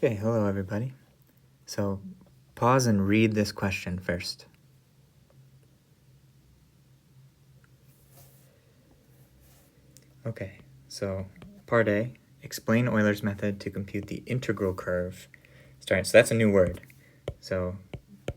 Okay, hello everybody. So pause and read this question first. Okay, so part A, explain Euler's method to compute the integral curve. So that's a new word. So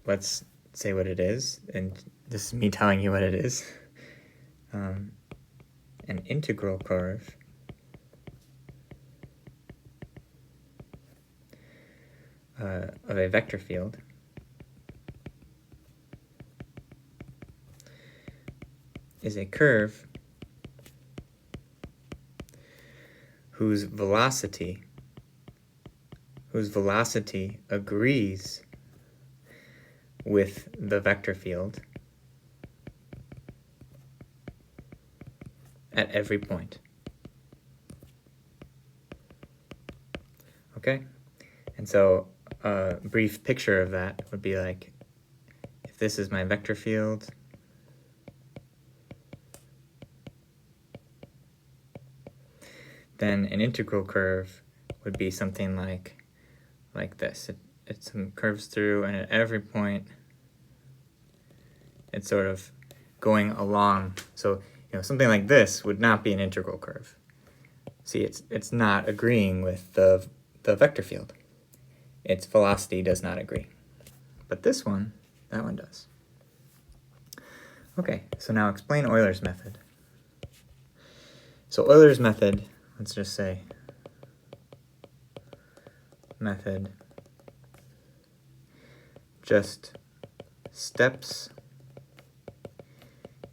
let's say what it is, and this is me telling you what it is. An integral curve of a vector field is a curve whose velocity agrees with the vector field at every point. Okay? And so a brief picture of that would be like, if this is my vector field, then an integral curve would be something like this. It curves through, and at every point, it's sort of going along. So something like this would not be an integral curve. See, it's not agreeing with the vector field. Its velocity does not agree. But this one, that one does. Okay, so now explain Euler's method. So Euler's method, let's just say method just steps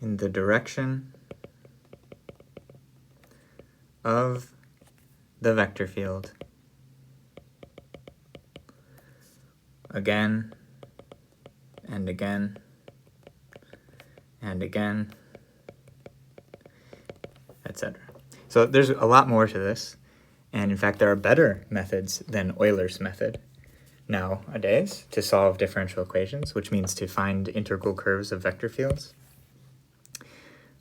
in the direction of the vector field again and again and again, etc. So there's a lot more to this, and in fact there are better methods than Euler's method nowadays to solve differential equations, which means to find integral curves of vector fields.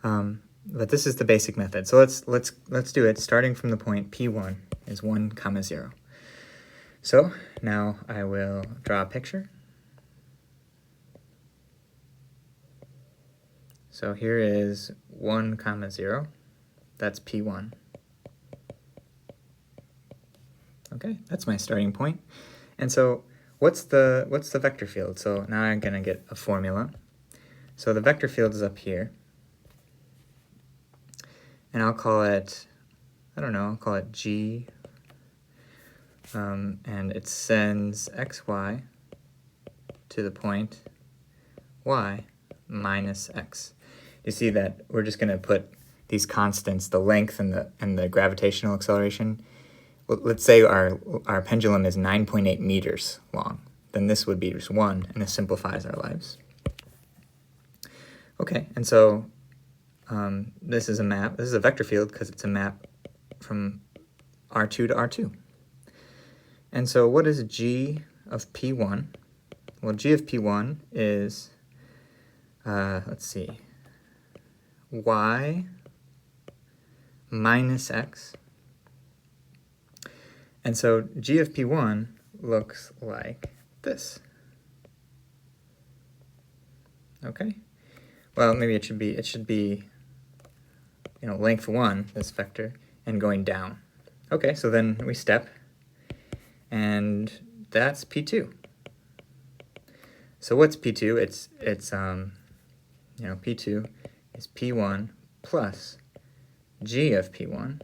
But this is the basic method. So let's do it starting from the point P1 is 1, 0. So now I will draw a picture. So here is 1, 0. That's P1. Okay, that's my starting point. And so what's the vector field? So now I'm going to get a formula. So the vector field is up here. And I'll call it, I'll call it G. And it sends xy to the point y minus x. You see that we're just going to put these constants, the length and the gravitational acceleration. Well, let's say our pendulum is 9.8 meters long. Then this would be just 1, and this simplifies our lives. Okay, and so this is a map. This is a vector field because it's a map from R2 to R2. And so what is G of P1? Well, G of P1 is, let's see, y minus x. And so G of P1 looks like this. Okay? Well, maybe it should be length 1, this vector, and going down. Okay, so then we step, and that's P2. So what's P2? It's P2 is P1 plus G of P1,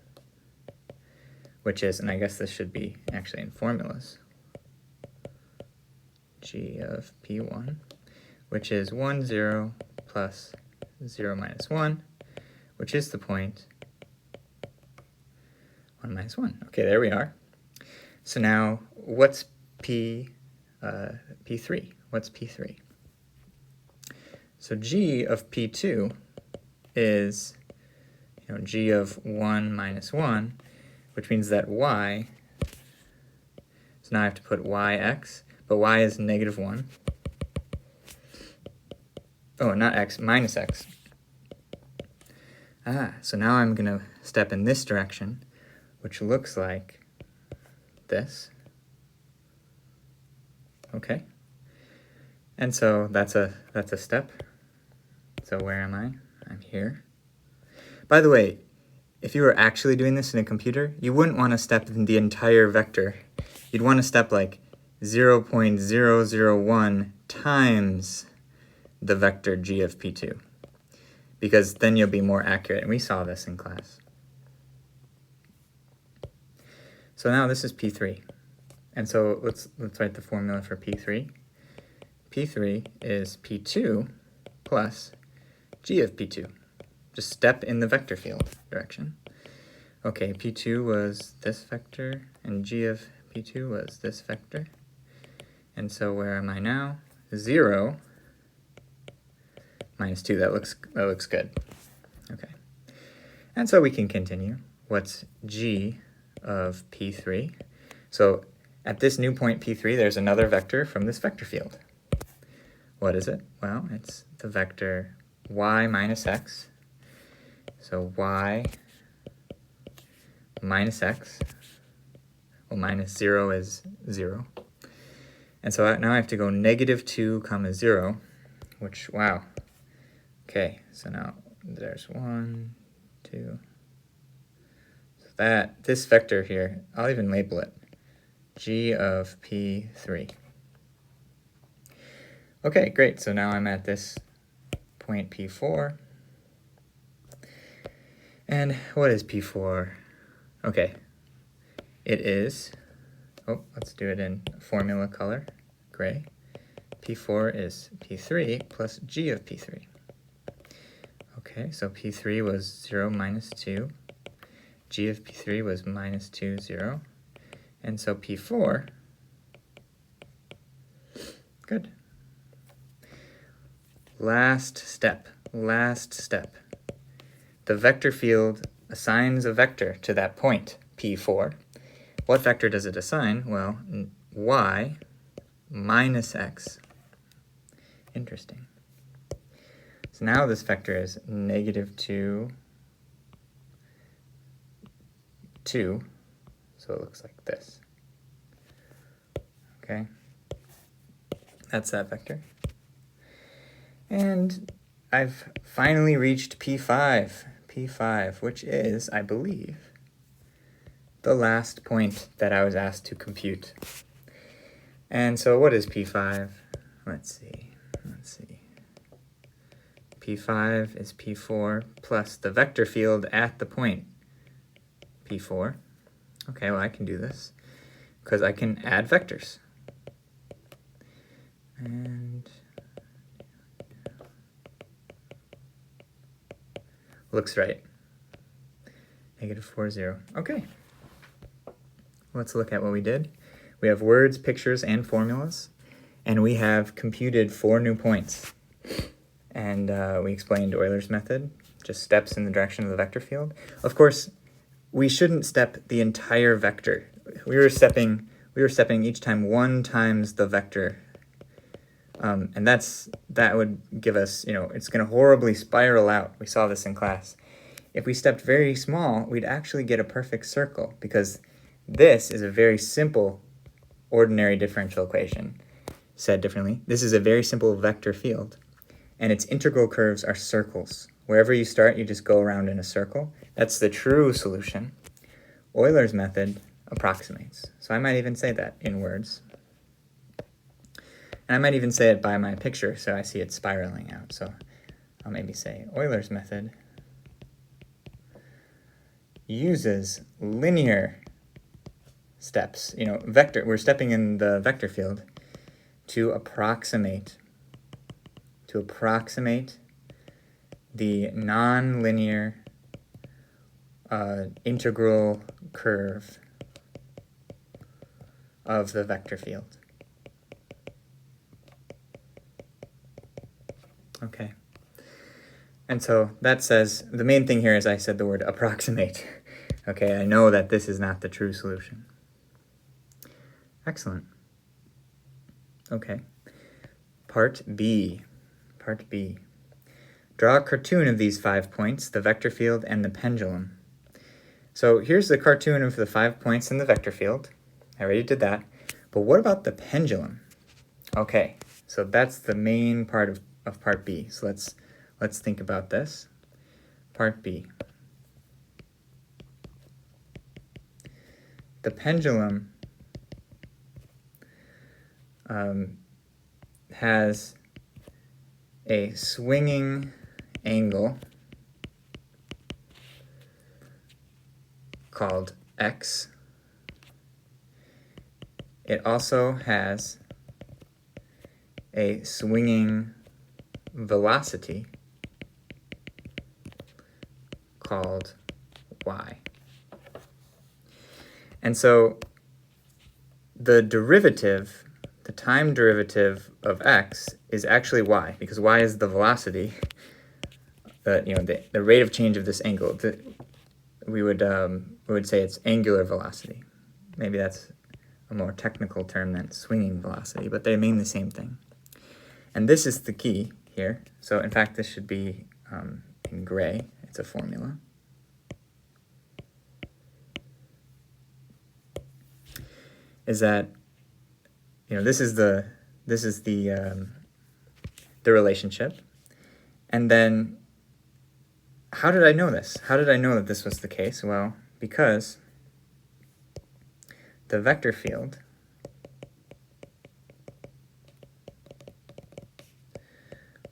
which is, and I guess this should be actually in formulas, G of P1, which is 1, 0 plus 0 minus 1, which is the point 1 minus 1. Okay, there we are. So now, what's P3? What's P3? So G of P2 is, G of 1 minus 1, which means that y, so now I have to put yx, but y is negative 1. Oh, not x, minus x. So now I'm going to step in this direction, which looks like this. okay? And so that's a step. So where am I? I'm here. By the way, if you were actually doing this in a computer, you wouldn't want to step in the entire vector. You'd want to step like 0.001 times the vector g of p2, because then you'll be more accurate, and we saw this in class. So now this is p3, and so let's write the formula for p3. p3 is p2 plus g of p2. Just step in the vector field direction. Okay, p2 was this vector, and g of p2 was this vector. And so where am I now? 0 minus 2. That looks good. Okay. And so we can continue. What's g of p3? So at this new point p3, there's another vector from this vector field. What is it? Well, it's the vector y minus x. So y minus x. Well, minus 0 is 0. And so now I have to go negative 2 comma 0, which, wow. Okay, so now there's 1, 2. So this vector here, I'll even label it g of p3. Okay, great. So now I'm at this point p4. And what is p4? Okay, it is, let's do it in formula color, gray. p4 is p3 plus g of p3. Okay, so p3 was 0 minus 2. G of p3 was minus 2, 0. And so p4, good. Last step. The vector field assigns a vector to that point, p4. What vector does it assign? Well, y minus x. Interesting. So now this vector is negative 2, 2. So it looks like this. Okay. That's that vector. And I've finally reached P5, which is, I believe, the last point that I was asked to compute. And so what is P5? Let's see. P5 is P4 plus the vector field at the point P4. Okay, well, I can do this because I can add vectors. And looks right. Negative 4, 0. Okay. Let's look at what we did. We have words, pictures, and formulas. And we have computed 4 new points. And we explained Euler's method, just steps in the direction of the vector field. Of course, we shouldn't step the entire vector. We were stepping each time 1 times the vector. And that would give us, it's going to horribly spiral out. We saw this in class. If we stepped very small, we'd actually get a perfect circle, because this is a very simple ordinary differential equation. Said differently, this is a very simple vector field, and its integral curves are circles. Wherever you start, you just go around in a circle. That's the true solution. Euler's method approximates. So I might even say that in words. And I might even say it by my picture, so I see it spiraling out. So I'll maybe say Euler's method uses linear steps. We're stepping in the vector field to approximate the nonlinear integral curve of the vector field. Okay. And so that says, the main thing here is I said the word approximate. Okay, I know that this is not the true solution. Excellent. Okay. Part B. Draw a cartoon of these 5 points, the vector field and the pendulum. So here's the cartoon of the 5 points in the vector field. I already did that. But what about the pendulum? Okay, so that's the main part of part B. So let's think about this. Part B. The pendulum has a swinging angle called x. It also has a swinging velocity called y. And so the derivative, the time derivative of x is actually y, because y is the velocity, the rate of change of this angle. We would say it's angular velocity. Maybe that's a more technical term than swinging velocity, but they mean the same thing. And this is the key here. So in fact, this should be in gray. It's a formula. Is that this is the relationship, and then how did I know this? How did I know that this was the case? Well, because the vector field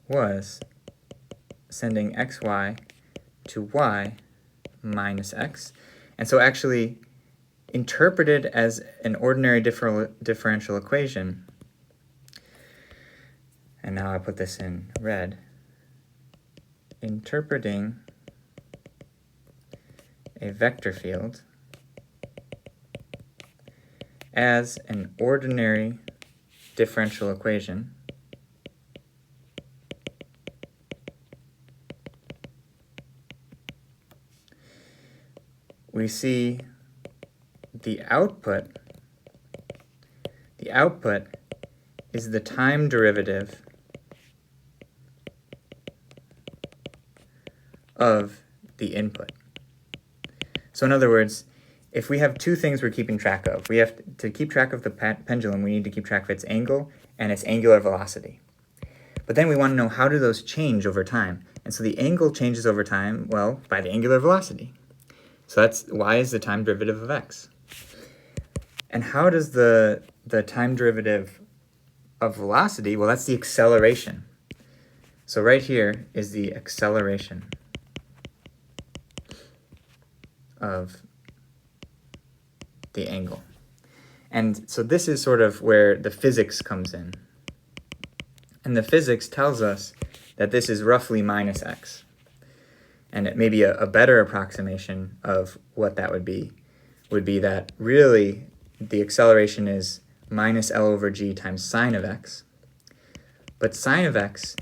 was sending xy to y minus x, and so actually interpreted as an ordinary differential equation, and now I put this in red, interpreting a vector field as an ordinary differential equation we see the output is the time derivative of the input. So in other words, if we have two things we're keeping track of, we have to keep track of the pendulum, we need to keep track of its angle and its angular velocity. But then we want to know, how do those change over time? And so the angle changes over time, well, by the angular velocity. So that's y is the time derivative of x. And how does the time derivative of velocity, well, that's the acceleration. So right here is the acceleration of the angle. And so this is sort of where the physics comes in. And the physics tells us that this is roughly minus x. And it may be a better approximation of what that would be that really the acceleration is minus L over g times sine of x. But sine of x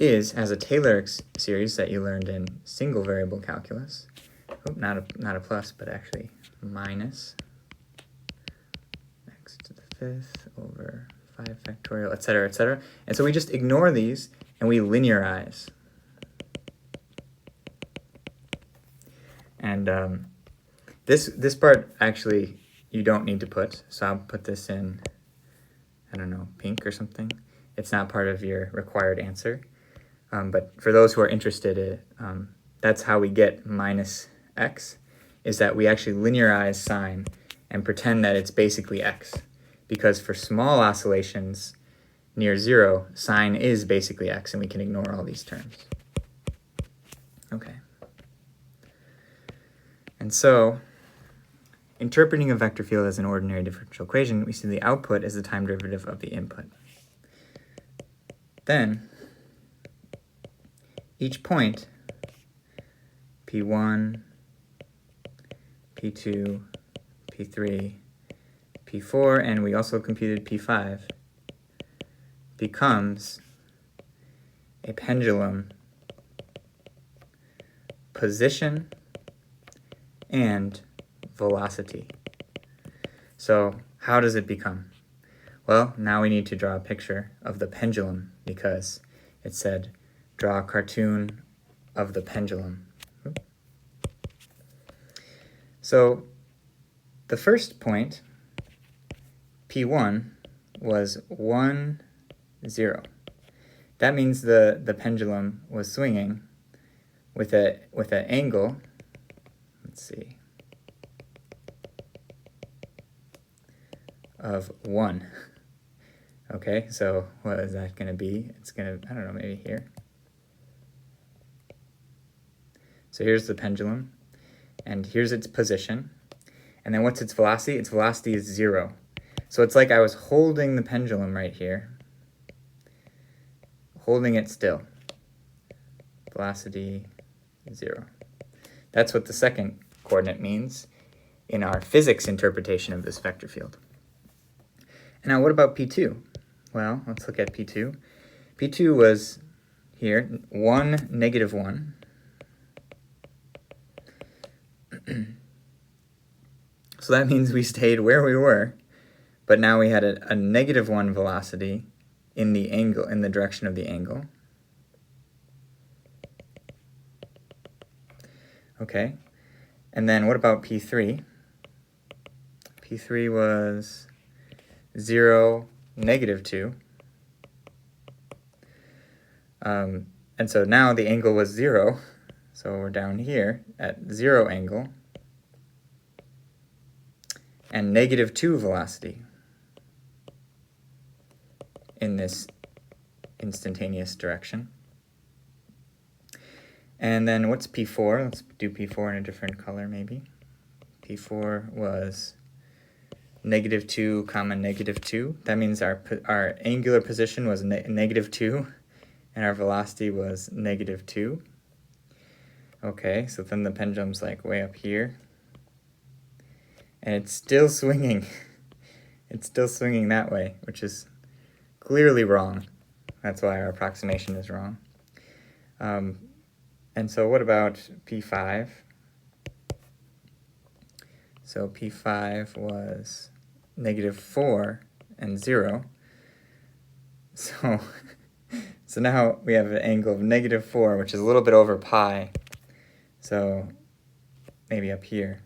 has a Taylor series that you learned in single variable calculus. Oh, not a plus, but actually minus x to the fifth over 5 factorial, etc., etc. And so we just ignore these and we linearize. And this part actually you don't need to put, so I'll put this in, I don't know, pink or something. It's not part of your required answer. But for those who are interested, that's how we get minus x, is that we actually linearize sine and pretend that it's basically x. Because for small oscillations near 0, sine is basically x, and we can ignore all these terms. Okay. And so, interpreting a vector field as an ordinary differential equation, we see the output as the time derivative of the input. Then, each point, P1, P2, P3, P4, and we also computed P5, becomes a pendulum position and velocity. So how does it become? Well, now we need to draw a picture of the pendulum, because it said draw a cartoon of the pendulum. So the first point, P1, was 1, 0. That means the pendulum was swinging with an angle, let's see, of 1. Okay, so what is that going to be? It's going to, I don't know, maybe here. So here's the pendulum, and here's its position. And then what's its velocity? Its velocity is 0. So it's like I was holding the pendulum right here, holding it still. Velocity 0. That's what the second coordinate means in our physics interpretation of this vector field. And now what about P2? Well, let's look at P2. P2 was here, 1, negative 1. So that means we stayed where we were, but now we had a negative 1 velocity in the angle, in the direction of the angle. Okay, and then what about P3? P3 was 0, negative 2. And so now the angle was 0, so we're down here at 0 angle, and negative 2 velocity in this instantaneous direction. And then what's P4? Let's do P4 in a different color maybe. P4 was negative 2 comma negative 2. That means our angular position was negative 2 and our velocity was negative 2. Okay, so then the pendulum's like way up here. And it's still swinging. It's still swinging that way, which is clearly wrong. That's why our approximation is wrong. And so what about P5? So P5 was negative 4 and 0. So now we have an angle of negative 4, which is a little bit over pi. So maybe up here.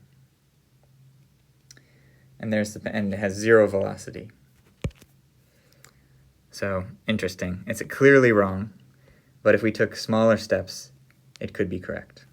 And and it has 0 velocity. So interesting. It's clearly wrong, but if we took smaller steps, it could be correct.